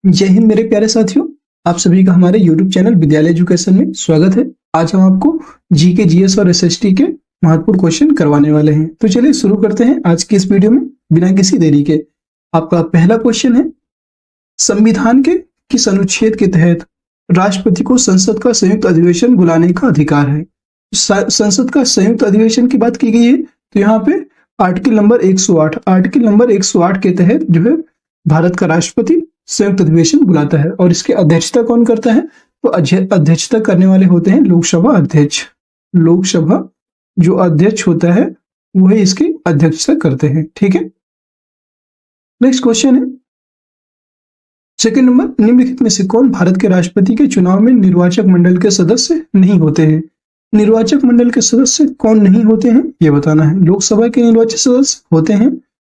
जय हिंद मेरे प्यारे साथियों। आप सभी का हमारे YouTube चैनल विद्यालय एजुकेशन में स्वागत है। आज हम आपको जीके, जीएस और एसएसटी के महत्वपूर्ण क्वेश्चन करवाने वाले हैं। तो चलिए शुरू करते हैं आज की इस वीडियो में बिना किसी देरी के। आपका पहला क्वेश्चन है, संविधान के किस अनुच्छेद के तहत राष्ट्रपति को संसद का संयुक्त अधिवेशन बुलाने का अधिकार है? संसद का संयुक्त अधिवेशन की बात की गई है तो यहाँ पे आर्टिकल नंबर 108 के तहत जो है भारत का राष्ट्रपति संयुक्त अधिवेशन बुलाता है। और इसकी अध्यक्षता कौन करता है? तो अध्यक्षता करने वाले होते हैं लोकसभा अध्यक्ष। लोकसभा जो अध्यक्ष होता है वही इसकी अध्यक्षता करते हैं। ठीक है, नेक्स्ट क्वेश्चन है सेकंड नंबर, निम्नलिखित में से कौन भारत के राष्ट्रपति के चुनाव में निर्वाचक मंडल के सदस्य नहीं होते हैं? निर्वाचक मंडल के सदस्य कौन नहीं होते हैं ये बताना है। लोकसभा के निर्वाचित सदस्य होते हैं,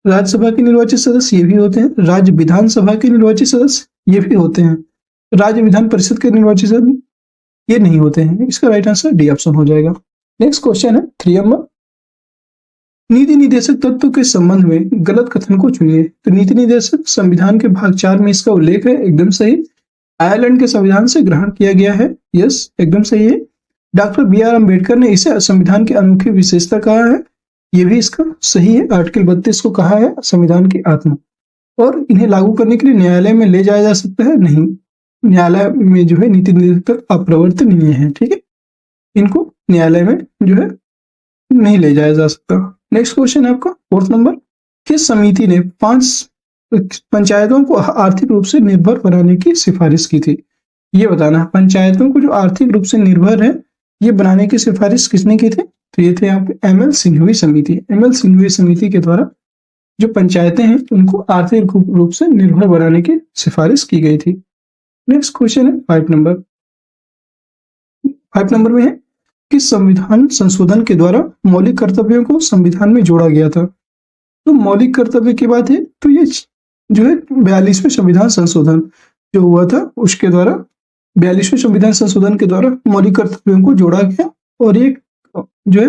राज्यसभा के निर्वाचित सदस्य ये भी होते हैं, राज्य विधानसभा के निर्वाचित सदस्य ये भी होते हैं, राज्य विधान परिषद के निर्वाचित सदस्य ये नहीं होते हैं। इसका राइट आंसर डी ऑप्शन हो जाएगा। नेक्स्ट क्वेश्चन है 3 नंबर, नीति निर्देशक तत्व के संबंध में गलत कथन को चुनिए। तो नीति निर्देशक संविधान के भाग 4 में इसका उल्लेख है, एकदम सही। आयरलैंड के संविधान से ग्रहण किया गया है, यस एकदम सही है। Doctor B R. अम्बेडकर ने इसे संविधान की अनोखी विशेषता कहा है, ये भी इसका सही है। आर्टिकल 32 को कहा है संविधान की आत्मा। और इन्हें लागू करने के लिए न्यायालय में ले जाया जा सकता है, नहीं, न्यायालय में जो है नीति निर्देशक अप्रवर्तनीय है। ठीक है, इनको न्यायालय में जो है नहीं ले जाया जा सकता। नेक्स्ट क्वेश्चन है आपका 4th नंबर, किस समिति ने 5 पंचायतों को आर्थिक रूप से निर्भर बनाने की सिफारिश की थी? ये बताना है। पंचायतों को जो आर्थिक रूप से निर्भर है ये बनाने की सिफारिश किसने की थी? तो ये थे यहाँ पे एम.एल. सिंघवी समिति। एम.एल. सिंघवी समिति के द्वारा जो पंचायतें हैं उनको आर्थिक रूप से निर्भर बनाने की सिफारिश की गई थी। नेक्स्ट क्वेश्चन है 5 नंबर। 5 नंबर में है, किस संविधान संशोधन के द्वारा मौलिक कर्तव्यों को संविधान में जोड़ा गया था? तो मौलिक कर्तव्य की बात है तो ये जो है 42वें संविधान संशोधन जो हुआ था उसके द्वारा 42वें संविधान संशोधन के द्वारा मौलिक कर्तव्यों को जोड़ा गया। और ये जो है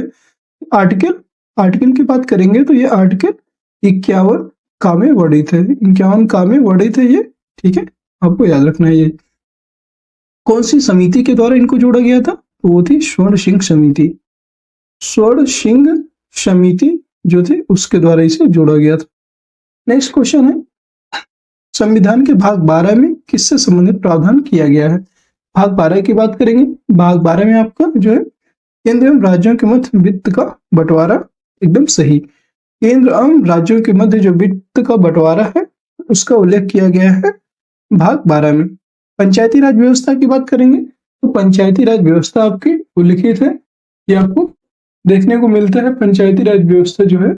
आर्टिकल की बात करेंगे तो ये आर्टिकल 51 का में वर्णित है, 51 का में वर्णित है ये। ठीक है, आपको याद रखना है। ये कौन सी समिति के द्वारा इनको जोड़ा गया था? तो वो थी स्वर्ण सिंह समिति। स्वर्ण सिंह समिति जो थी उसके द्वारा इसे जोड़ा गया था। नेक्स्ट क्वेश्चन है, संविधान के भाग 12 में किससे संबंधित प्रावधान किया गया है? भाग 12 की बात करेंगे। भाग 12 में आपका जो है केंद्र एवं राज्यों के मध्य वित्त का बंटवारा, एकदम सही। केंद्र एवं राज्यों के मध्य जो वित्त का बंटवारा है उसका उल्लेख किया गया है भाग 12 में। पंचायती राज व्यवस्था की बात करेंगे तो पंचायती राज व्यवस्था आपकी उल्लिखित है, ये आपको देखने को मिलता है। पंचायती राज व्यवस्था जो है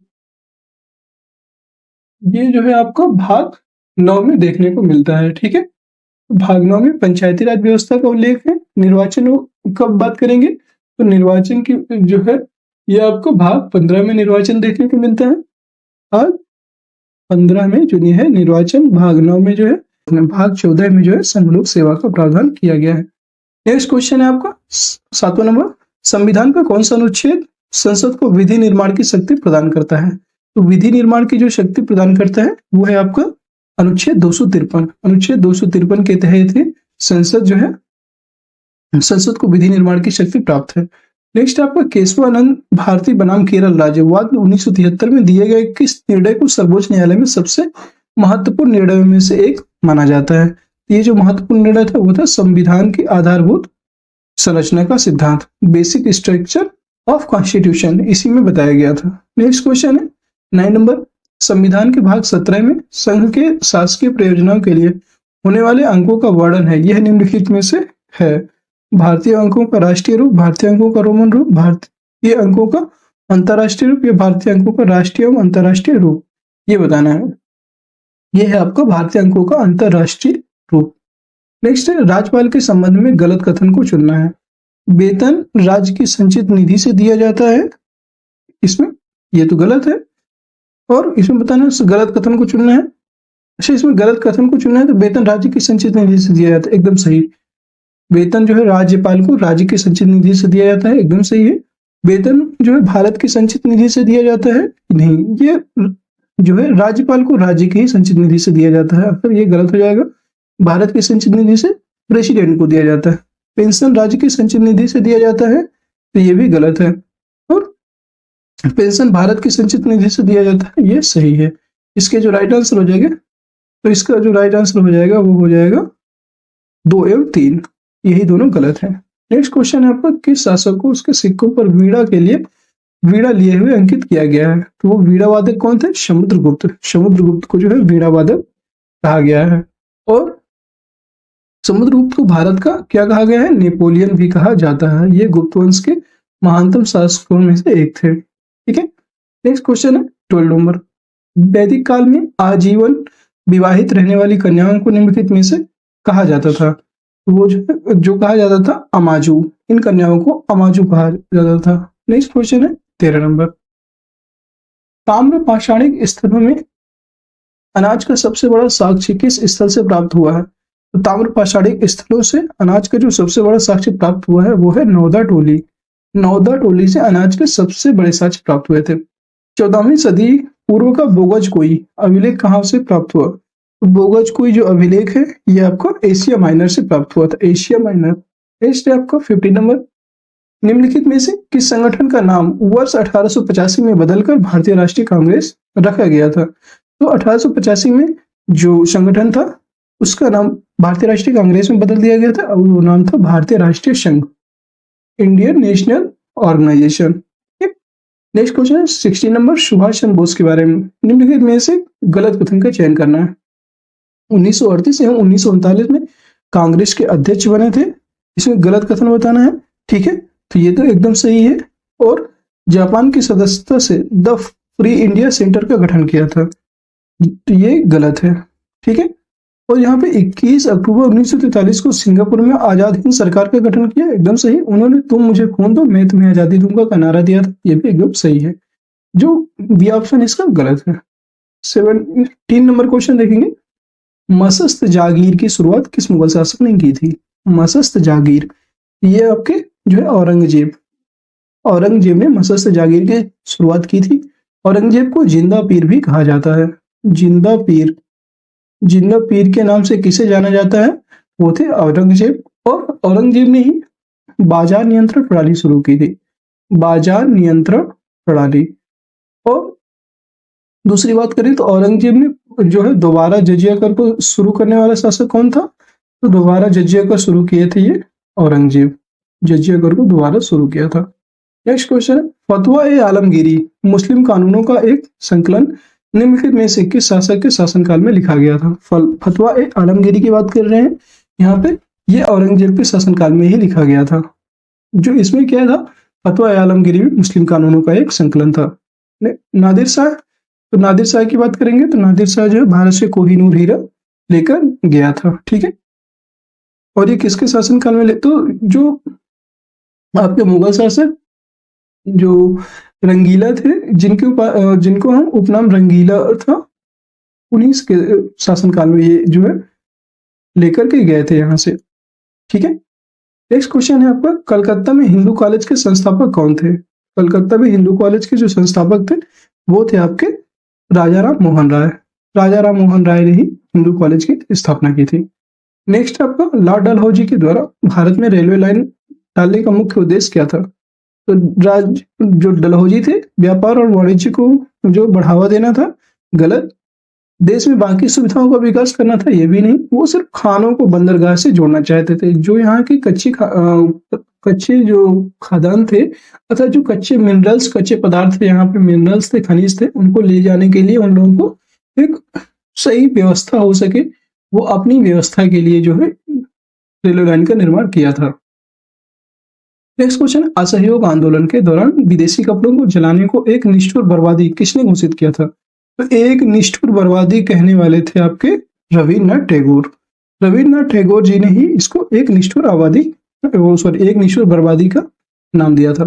ये जो है आपको भाग 9 में देखने को मिलता है। ठीक है, भाग 9 में पंचायती राज व्यवस्था का उल्लेख है। निर्वाचन कब बात करेंगे तो निर्वाचन की जो है ये आपको भाग 15 में निर्वाचन देखने को मिलता है। भाग 15 में जो है निर्वाचन, भाग 9 में जो है, भाग 14 में जो है संघ लोक सेवा का प्रावधान किया गया है। नेक्स्ट क्वेश्चन है आपका 7वां नंबर, संविधान का कौन सा अनुच्छेद संसद को विधि निर्माण की शक्ति प्रदान करता है? तो विधि निर्माण की जो शक्ति प्रदान करता है वो है आपका अनुच्छेद 253। अनुच्छेद 253 के तहत ही संसद जो है संसद को विधि निर्माण की शक्ति प्राप्त है। नेक्स्ट आपका केशवानंद भारती बनाम केरल राज्य वाद 1973 में दिए गए किस निर्णय को सर्वोच्च न्यायालय में सबसे महत्वपूर्ण निर्णयों में से एक माना जाता है? ये जो महत्वपूर्ण निर्णय था वो था संविधान की आधारभूत संरचना का सिद्धांत, बेसिक स्ट्रक्चर ऑफ कॉन्स्टिट्यूशन, इसी में बताया गया था। नेक्स्ट क्वेश्चन है 9 नंबर, संविधान के भाग 17 में संघ के शासकीय प्रयोजनों के लिए होने वाले अंकों का वर्णन है, यह निम्नलिखित में से है? भारतीय अंकों का राष्ट्रीय रूप, भारतीय अंकों का रोमन रूप, भारतीय अंकों का अंतरराष्ट्रीय रूप या भारतीय अंकों का राष्ट्रीय एवं अंतरराष्ट्रीय रूप, ये बताना है। यह है आपका भारतीय अंकों का अंतरराष्ट्रीय रूप। नेक्स्ट है, राज्यपाल के संबंध में गलत कथन को चुनना है। वेतन राज्य की संचित निधि से दिया जाता है, इसमें ये तो गलत है। और इसमें बताना है गलत कथन को चुनना है। अच्छा, इसमें गलत कथन को चुनना है तो वेतन राज्य की संचित निधि से दिया जाता है, एकदम सही। वेतन जो है राज्यपाल को राज्य की संचित निधि से दिया जाता है, एकदम सही है। वेतन जो है भारत की संचित निधि से दिया जाता है, नहीं, ये जो है राज्यपाल को राज्य की ही संचित निधि से दिया जाता है, अगर ये गलत हो जाएगा। भारत की संचित निधि से प्रेसिडेंट को दिया जाता है। पेंशन राज्य की संचित निधि से दिया जाता है, तो ये भी गलत है। और पेंशन भारत की संचित निधि से दिया जाता है, ये सही है। इसके जो राइट आंसर हो जाएगा, तो इसका जो राइट आंसर हो जाएगा वो हो जाएगा 2 एवं 3, यही दोनों गलत है। नेक्स्ट क्वेश्चन है आपका, किस शासक को उसके सिक्कों पर वीणा के लिए वीणा लिए हुए अंकित किया गया है? तो वो वीणा वादक कौन थे? समुद्रगुप्त। समुद्रगुप्त को जो है वीणा वादक कहा गया है। और समुद्रगुप्त को भारत का क्या कहा गया है? नेपोलियन भी कहा जाता है। ये गुप्त वंश के महानतम शासकों में से एक थे। ठीक है, नेक्स्ट क्वेश्चन है 12 नंबर, वैदिक काल में आजीवन विवाहित रहने वाली कन्याओं को निम्नलिखित में से कहा जाता था? तो वो जो कहा जाता था अमाजू, इन कन्याओं को अमाजू कहा जाता था। नेक्स्ट क्वेश्चन है 13 नंबर, ताम्र पाषाणिक स्थलों में अनाज का सबसे बड़ा साक्ष्य किस स्थल से प्राप्त हुआ है? तो ताम्र पाषाणिक स्थलों से अनाज का जो सबसे बड़ा साक्ष्य प्राप्त हुआ है वो है नौदा टोली। नौदा टोली से अनाज के सबसे बड़े साक्ष्य प्राप्त हुए थे। 14वीं सदी पूर्व का बोगज कोई अभिलेख कहाँ से प्राप्त हुआ? तो बोगज कोई जो अभिलेख है ये आपको एशिया माइनर से प्राप्त हुआ था, एशिया माइनर। नेक्स्ट है आपका 15 नंबर, निम्नलिखित में से किस संगठन का नाम वर्ष 1885 में बदलकर भारतीय राष्ट्रीय कांग्रेस रखा गया था? तो 1885 में जो संगठन था उसका नाम भारतीय राष्ट्रीय कांग्रेस में बदल दिया गया था और वो नाम था भारतीय राष्ट्रीय संघ, Indian National Organization. Next question है 16 नंबर, सुभाष चंद्र बोस के बारे में निम्नलिखित में से गलत कथन का चयन करना है। 1938 एवं 1939 में कांग्रेस के अध्यक्ष बने थे, इसमें गलत कथन बताना है। ठीक है, तो ये तो एकदम सही है। और जापान की सदस्यता से द फ्री इंडिया सेंटर का गठन किया था, तो ये गलत है। ठीक है, और यहाँ पे 21 अक्टूबर 1943 को सिंगापुर में आजाद हिंद सरकार का गठन किया, एकदम सही। उन्होंने तुम मुझे खून दो मैं तुम्हें आजादी दूंगा का नारा दिया था, ये भी एकदम सही है। जो बी ऑप्शन इसका गलत है। 17 नंबर क्वेश्चन देखेंगे, मसस्त जागीर की शुरुआत किस मुगल शासक ने की थी? मसस्त जागीर, ये आपके जो है औरंगजेब ने मसस्त जागीर की शुरुआत की थी। औरंगजेब को जिंदा पीर भी कहा जाता है। जिंदा पीर के नाम से किसे जाना जाता है? वो थे औरंगजेब। और औरंगजेब ने ही बाजार नियंत्रण प्रणाली शुरू की थी, बाजार नियंत्रण प्रणाली। और दूसरी बात करें तो औरंगजेब ने जो है दोबारा जजिया कर को शुरू करने वाला शासक कौन था? तो दोबारा जजिया कर शुरू किए थे ये औरंगजेब, जजिया कर को दोबारा शुरू किया था। नेक्स्ट क्वेश्चन है, फतवा ए आलमगीरी मुस्लिम कानूनों का एक संकलन निम्नलिखित में से किस शासक के शासनकाल में लिखा गया था? फतवा ए आलमगीरी की बात कर रहे हैं यहाँ पे, ये औरंगजेब के शासनकाल में ही लिखा गया था। जो इसमें क्या था, फतवा ए आलमगीरी में मुस्लिम कानूनों का एक संकलन था। नादिर शाह, तो नादिर शाह की बात करेंगे तो नादिर शाह जो है भारत से कोहिनूर हीरा लेकर गया था। ठीक है, और ये किसके शासनकाल में तो जो आपके मुगल शासक जो रंगीला थे, जिनको हम उपनाम रंगीला था, उन्हीं के शासनकाल में ये जो है लेकर के गए थे यहाँ से। ठीक है, नेक्स्ट क्वेश्चन है आपका, कलकत्ता में हिंदू कॉलेज के संस्थापक कौन थे? कलकत्ता में हिंदू कॉलेज के जो संस्थापक थे वो थे आपके राजा राम मोहन राय। राजा राम मोहन राय ने ही हिंदू कॉलेज की स्थापना की थी। नेक्स्ट आपका, लॉर्ड डलहौजी के द्वारा भारत में रेलवे लाइन डालने का मुख्य उद्देश्य क्या था? तो जो डलहौजी थे व्यापार और वाणिज्य को जो बढ़ावा देना था, गलत। देश में बाकी सुविधाओं का विकास करना था, ये भी नहीं। वो सिर्फ खानों को बंदरगाह से जोड़ना चाहते थे। जो यहाँ की कच्चे जो खादान थे अथवा जो कच्चे मिनरल्स, कच्चे पदार्थ थे, यहाँ पे मिनरल्स थे, खनिज थे, उनको ले जाने के लिए उन लोगों को एक सही व्यवस्था हो सके, वो अपनी व्यवस्था के लिए जो है रेलवे लाइन का निर्माण किया था। नेक्स्ट क्वेश्चन, असहयोग आंदोलन के दौरान विदेशी कपड़ों को जलाने को एक निष्ठुर बर्बादी किसने घोषित किया था? तो एक निष्ठुर बर्बादी कहने वाले थे आपके रविन्द्रनाथ टैगोर। रविन्द्रनाथ टैगोर जी ने ही इसको एक निष्ठुर बर्बादी का नाम दिया था।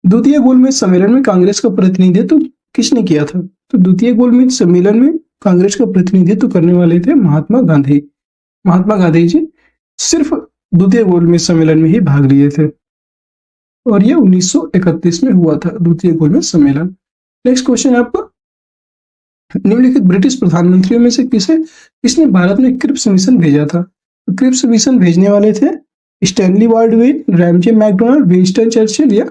द्वितीय गोलमेज सम्मेलन में कांग्रेस का प्रतिनिधित्व किसने किया था? तो द्वितीय गोलमेज सम्मेलन में कांग्रेस का प्रतिनिधित्व करने वाले थे महात्मा गांधी। महात्मा गांधी जी सिर्फ द्वितीय गोलमेज सम्मेलन में ही भाग लिए थे और ये 1931 में हुआ था द्वितीय गोलमेज सम्मेलन। नेक्स्ट क्वेश्चन है आपका, निम्नलिखित ब्रिटिश प्रधानमंत्रियों में से किसने भारत में क्रिप्स मिशन भेजा था? तो क्रिप्स मिशन भेजने वाले थे Stanley Baldwin, Ramsay MacDonald, Winston Churchill या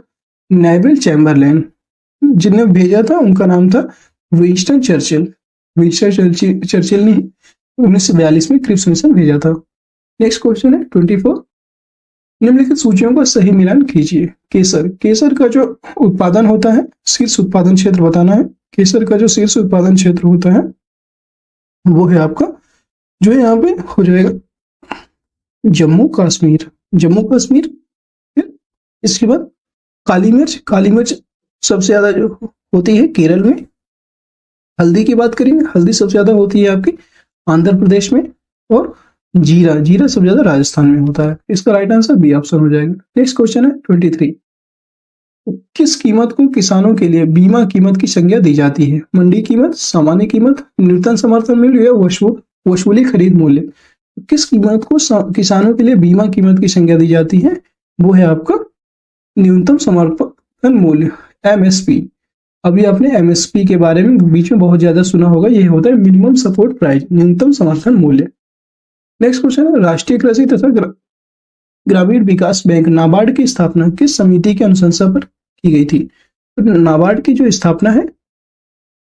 नेविल चैम्बरलेन। जिन्हें भेजा था उनका नाम था विंस्टन चर्चिल। चर्चिल ने 1942 में क्रिप्स मिशन भेजा था। नेक्स्ट क्वेश्चन है 24। निम्नलिखित सूचियों का सही मिलान कीजिए। केसर का जो उत्पादन होता है, शीर्ष उत्पादन क्षेत्र बताना है। केसर का जो शीर्ष उत्पादन क्षेत्र होता है वो है आपका जो है यहाँ पे हो जाएगा जम्मू कश्मीर। फिर इसके बाद काली मिर्च सबसे ज्यादा जो होती है केरल में। हल्दी की बात करेंगे, हल्दी सबसे ज्यादा होती है आपकी आंध्र प्रदेश में। और जीरा सबसे ज्यादा राजस्थान में होता है। इसका राइट आंसर बी ऑप्शन हो जाएगा। नेक्स्ट क्वेश्चन है 23। किस कीमत को किसानों के लिए बीमा कीमत की संज्ञा दी जाती है? मंडी कीमत, सामान्य कीमत, न्यूनतम समर्थन मूल्य या वसूली खरीद मूल्य? किस कीमत को किसानों के लिए बीमा कीमत की संज्ञा दी जाती है? वो है आपका न्यूनतम समर्थन मूल्य, एमएसपी। अभी आपने एमएसपी के बारे में बीच में बहुत ज्यादा सुना होगा, ये होता है मिनिमम सपोर्ट प्राइस, न्यूनतम समर्थन मूल्य। नेक्स्ट क्वेश्चन है राष्ट्रीय कृषि तथा ग्रामीण विकास बैंक नाबार्ड की स्थापना किस समिति के अनुशंसा पर की गई थी? तो नाबार्ड की जो स्थापना है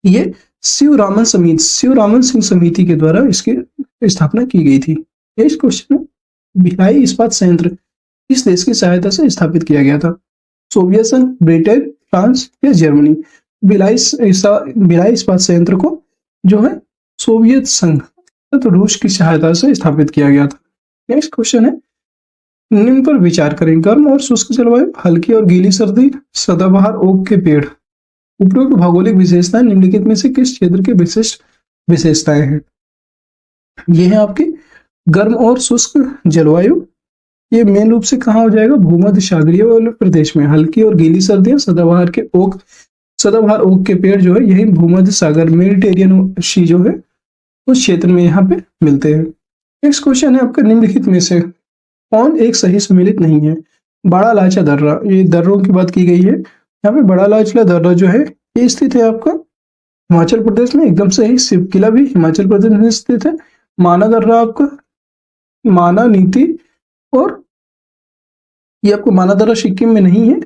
ये शिवरामन सिंह समिति के द्वारा इसकी स्थापना की गई थी। नेक्स्ट क्वेश्चन है भिलाई इस्पात संयंत्र किस देश की सहायता से स्थापित किया गया था? सोवियत संघ, ब्रिटेन, फ्रांस या जर्मनी? भिलाई इस्पात संयंत्र को जो है सोवियत संघ तो रूस की सहायता से स्थापित किया गया था। नेक्स्ट क्वेश्चन है निम्न पर विचार करें। गर्म और शुष्क जलवायु, हल्की और गीली सर्दी, सदाबहार ओक के पेड़। उपरोक्त भौगोलिक विशेषताएं निम्नलिखित में से किस क्षेत्र की विशिष्ट विशेषताएं हैं? ये है आपकी गर्म और शुष्क जलवायु। ये मेन रूप से कहाँ हो जाएगा? भूमध्य सागरीय वाले प्रदेश में। हल्की और गीली सर्दियां, सदाबहार ओक के पेड़ जो है यही भूमध्य सागर मेडिटेरियन सी जो है उस क्षेत्र में यहाँ पे मिलते हैं। नेक्स्ट क्वेश्चन है आपका निम्नलिखित में से कौन एक सही सुमेलित नहीं है? बड़ा लाचा दर्रा, ये दर्रों की बात की गई है। यहाँ पे बड़ा लाचा दर्रा जो है ये स्थित है आपका हिमाचल प्रदेश में, एकदम सही। शिव किला भी हिमाचल प्रदेश में स्थित है। माना दर्रा आपका माना नीति, और ये आपको माना दर्रा सिक्किम में नहीं है,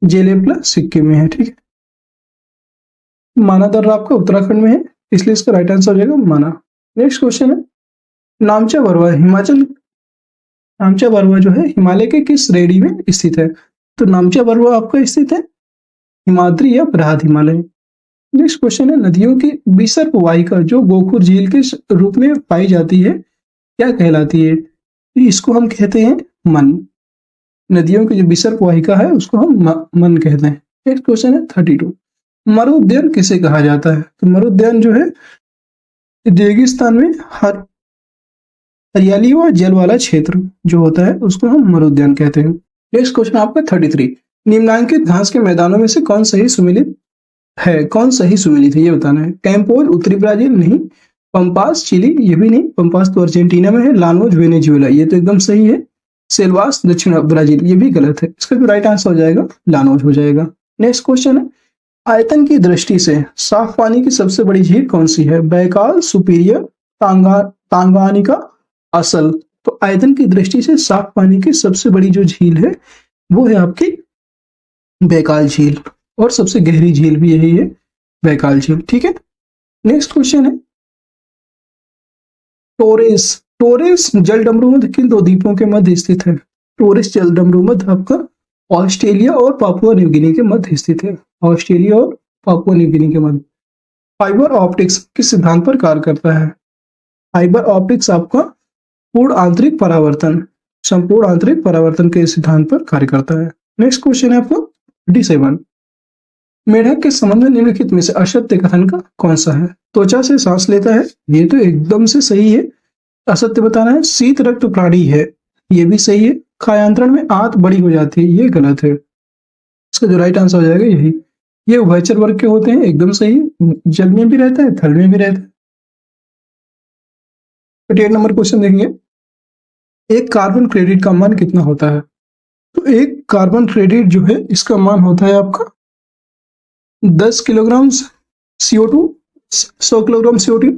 जेलेपला सिक्किम में है। ठीक है, माना दर्रा आपका उत्तराखंड में है, इसलिए इसका राइट आंसर हो जाएगा माना। नेक्स्ट क्वेश्चन है नामचा बरुआ जो है हिमालय के किस श्रेणी में स्थित है? तो नामचा बरुआ आपका स्थित है हिमाद्री या बृहद हिमालय। नेक्स्ट क्वेश्चन है नदियों की विसर्प वाहिका जो गोखुर झील के रूप में पाई जाती है क्या कहलाती है? इसको हम कहते हैं मन। नदियों की जो विसर्प वाहिका है उसको हम मन कहते हैं। नेक्स्ट क्वेश्चन है 32। मरु उद्यान किसे कहा जाता है? तो मरु उद्यान जो है रेगिस्तान में हरियाली व जल वाला क्षेत्र जो होता है उसको हम मरु उद्यान कहते हैं। नेक्स्ट क्वेश्चन आपका 33। निम्नलिखित घास के मैदानों में से कौन सही सुमेलित है? ये बताना है। कैंपोल उत्तरी ब्राजील नहीं, पंपास चिली ये भी नहीं, पंपास तो अर्जेंटीना में है, लानोज वेनेजुएला ये तो एकदम सही है, सेल्वास दक्षिण ब्राजील ये भी गलत है। इसका जो राइट आंसर हो जाएगा लानोज हो जाएगा। नेक्स्ट क्वेश्चन है आयतन की दृष्टि से साफ पानी की सबसे बड़ी झील कौन सी है? बैकाल, सुपीरियर, तांगानिका, असल। तो आयतन की दृष्टि से साफ पानी की सबसे बड़ी जो झील है वो है आपकी बैकाल झील, और सबसे गहरी झील भी यही है बैकाल झील। ठीक है, नेक्स्ट क्वेश्चन है टोरेस जल डमरूमध्य किन दो द्वीपों के मध्य स्थित है? टोरेस जल डमरूमध्य आपका ऑस्ट्रेलिया और पापुआ न्यू गिनी के मध्य स्थित है। ऑस्ट्रेलिया और पापुआ न्यू गिनी के मध्य। फाइबर ऑप्टिक्स किस सिद्धांत पर कार्य करता है? फाइबर ऑप्टिक्स आपका संपूर्ण आंतरिक परावर्तन के सिद्धांत पर कार्य करता है। नेक्स्ट क्वेश्चन है आपको 37। मेढक के संबंध में निम्नलिखित में से असत्य कथन का कौन सा है? त्वचा से सांस लेता है, ये तो एकदम से सही है। असत्य बताना है। शीत रक्त प्राणी है, ये भी सही है। कायांतरण में आंत बड़ी हो जाती है, ये गलत है। इसका जो राइट आंसर हो जाएगा यही। ये उभयचर वर्ग के होते हैं, एकदम सही। जल में भी रहता है, थल में भी रहता है। 38 नंबर क्वेश्चन देखेंगे। एक कार्बन क्रेडिट का मान कितना होता है? तो एक कार्बन क्रेडिट जो है इसका मान होता है आपका 10 kilogram CO2 100 kilogram CO2,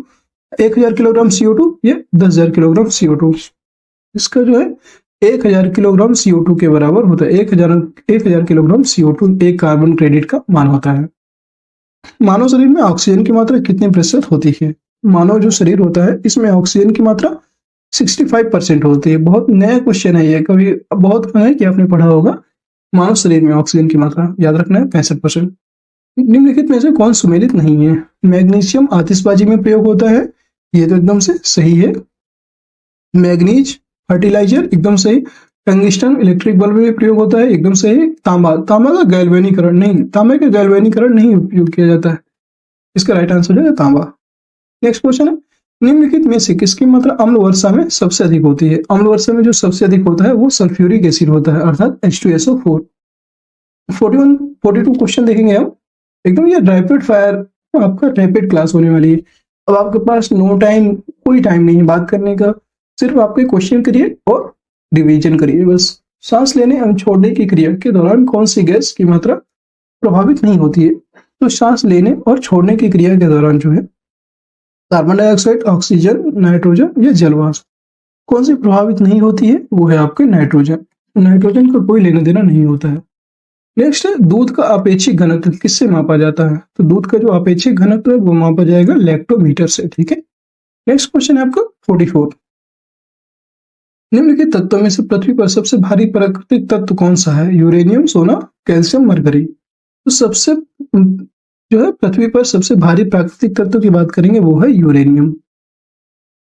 1000 kilogram CO2 या 10,000 किलोग्राम CO2। इसका जो है 1000 किलोग्राम CO2 के बराबर होता है। 1000 किलोग्राम CO2 एक कार्बन क्रेडिट का मान होता है। मानव शरीर में ऑक्सीजन की मात्रा कितने प्रतिशत होती है? मानव जो शरीर होता है इसमें ऑक्सीजन की मात्रा 65% होती है। बहुत नया क्वेश्चन है ये, कभी बहुत है कि आपने पढ़ा होगा। मानव शरीर में ऑक्सीजन की मात्रा याद रखना है 65%। निम्नलिखित में से कौन सुमेलित नहीं है? मैग्नीशियम आतिशबाजी में प्रयोग होता है, ये तो एकदम से सही है। मैग्नीज फर्टिलाइजर एकदम सही। टंगस्टन इलेक्ट्रिक बल्ब में प्रयोग होता है, एकदम सही। तांबा का गैल्वेनीकरण नहीं, तांबे का गैल्वेनीकरण नहीं उपयोग किया जाता है। इसका राइट आंसर है तांबा। नेक्स्ट क्वेश्चन है, निम्नलिखित में से किसकी मात्रा अम्ल वर्षा में सबसे अधिक होती है? अम्ल वर्षा में जो सबसे अधिक होता है वो सल्फ्यूरिक एसिड होता है, अर्थात H2SO4। 42 क्वेश्चन देखेंगे हम। एकदम ये रैपिड फायर आपका रैपिड क्लास होने वाली है। अब आपके पास नो टाइम, कोई टाइम नहीं है बात करने का, सिर्फ आपके क्वेश्चन करिए और रिवीजन करिए बस। सांस लेने एवं छोड़ने की क्रिया के दौरान कौन सी गैस की मात्रा प्रभावित नहीं होती है? तो सांस लेने और छोड़ने की क्रिया के दौरान जो है कार्बन डाइऑक्साइड, ऑक्सीजन, नाइट्रोजन या जलवाष्प कौन सी प्रभावित नहीं होती है? वो है आपके नाइट्रोजन। नाइट्रोजन का कोई लेना देना नहीं होता है। नेक्स्ट है, दूध का अपेक्षिक घनत्व किससे मापा जाता है? तो दूध का जो अपेक्षिक घनत्व है वो मापा जाएगा लैक्टोमीटर से। ठीक है। नेक्स्ट क्वेश्चन है आपका 44। निम्नलिखित तत्वों में से पृथ्वी पर सबसे भारी प्राकृतिक तत्व कौन सा है? यूरेनियम, सोना, कैल्शियम, मरकरी। तो सबसे जो है पृथ्वी पर सबसे भारी प्राकृतिक तत्व की बात करेंगे वो है यूरेनियम।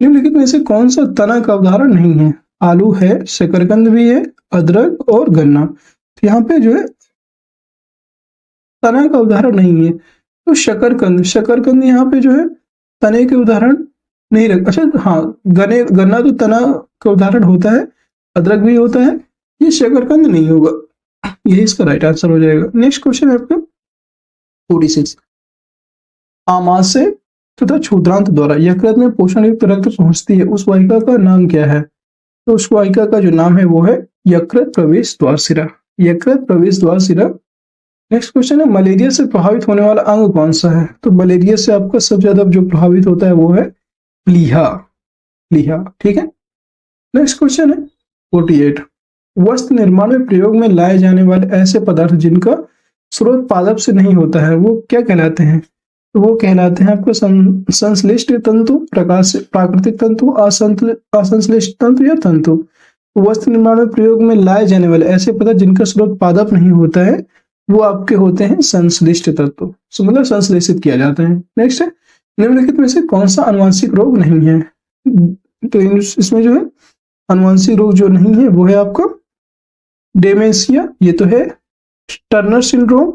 निम्नलिखित में से कौन सा तना का उदाहरण नहीं है? आलू है, शकरकंद भी है, अदरक और गन्ना। तो यहाँ पे जो है तना का उदाहरण नहीं है, तो शकरकंद यहाँ पे जो है तने के उदाहरण नहीं रख। अच्छा हाँ, गन्ना तो तना का उदाहरण होता है, अदरक भी होता है, ये शकरकंद नहीं होगा, यही इसका राइट आंसर हो जाएगा। नेक्स्ट क्वेश्चन है आपका 46। आमाशय तथा क्षुद्रांत द्वारा यकृत में पोषण युक्त रक्त पहुंचती है उस वाहिका का नाम क्या है? तो उस वाहिका का जो नाम है वो है यकृत प्रवेश द्वार शिरा। यकृत प्रवेश द्वार शिरा। नेक्स्ट क्वेश्चन है, मलेरिया से प्रभावित होने वाला अंग कौन सा है? तो मलेरिया से आपका सबसे ज्यादा जो प्रभावित होता है वो है प्लीहा। ठीक है। नेक्स्ट क्वेश्चन है 48। वस्त्र निर्माण में प्रयोग में लाए जाने वाले ऐसे पदार्थ जिनका स्रोत पादप से नहीं होता है वो क्या कहलाते हैं? तो वो कहलाते हैं आपको संश्लिष्ट तंतु, प्राकृतिक तंतु, असंश्लिष्ट तंतु या तंतु। वस्त्र निर्माण में प्रयोग में लाए जाने वाले ऐसे पदार्थ जिनका स्रोत पादप नहीं होता है वो आपके होते हैं संश्लिष्ट तत्व, मतलब संश्लेषित किया जाता है। नेक्स्ट है, निम्नलिखित में से कौन सा आनुवंशिक रोग नहीं है? तो इसमें जो है आनुवंशिक रोग जो नहीं है वो है आपका डेमेंशिया, ये तो है। टर्नर सिंड्रोम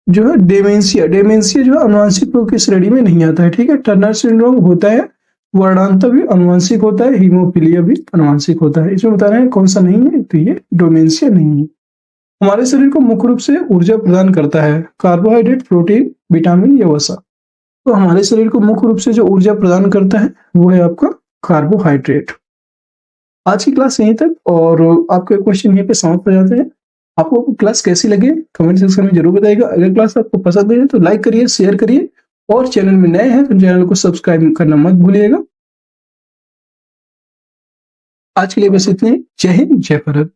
जो है डेमेंशिया जो है अनुवांशिक रोग की श्रेणी में नहीं आता है। ठीक है। टर्नर सिंड्रोम होता है, वर्णांतर भी अनुवांशिक होता है, हीमोफीलिया भी अनुवांशिक होता है। इसमें बता रहे हैं कौन सा नहीं है, तो ये डेमेंशिया नहीं है। हमारे शरीर को मुख्य रूप से ऊर्जा प्रदान करता है कार्बोहाइड्रेट, प्रोटीन, विटामिन या वसा। तो हमारे शरीर को मुख्य रूप से जो ऊर्जा प्रदान करता है वो है आपका कार्बोहाइड्रेट। आज की क्लास यहीं तक और आपके क्वेश्चन यहीं पे समाप्त हो जाते हैं। आपको क्लास कैसी लगे कमेंट सेक्शन में जरूर बताइएगा। अगर क्लास आपको पसंद है तो लाइक करिए, शेयर करिए और चैनल में नए हैं तो चैनल को सब्सक्राइब करना मत भूलिएगा। आज के लिए बस इतने। जय हिंद, जय भारत।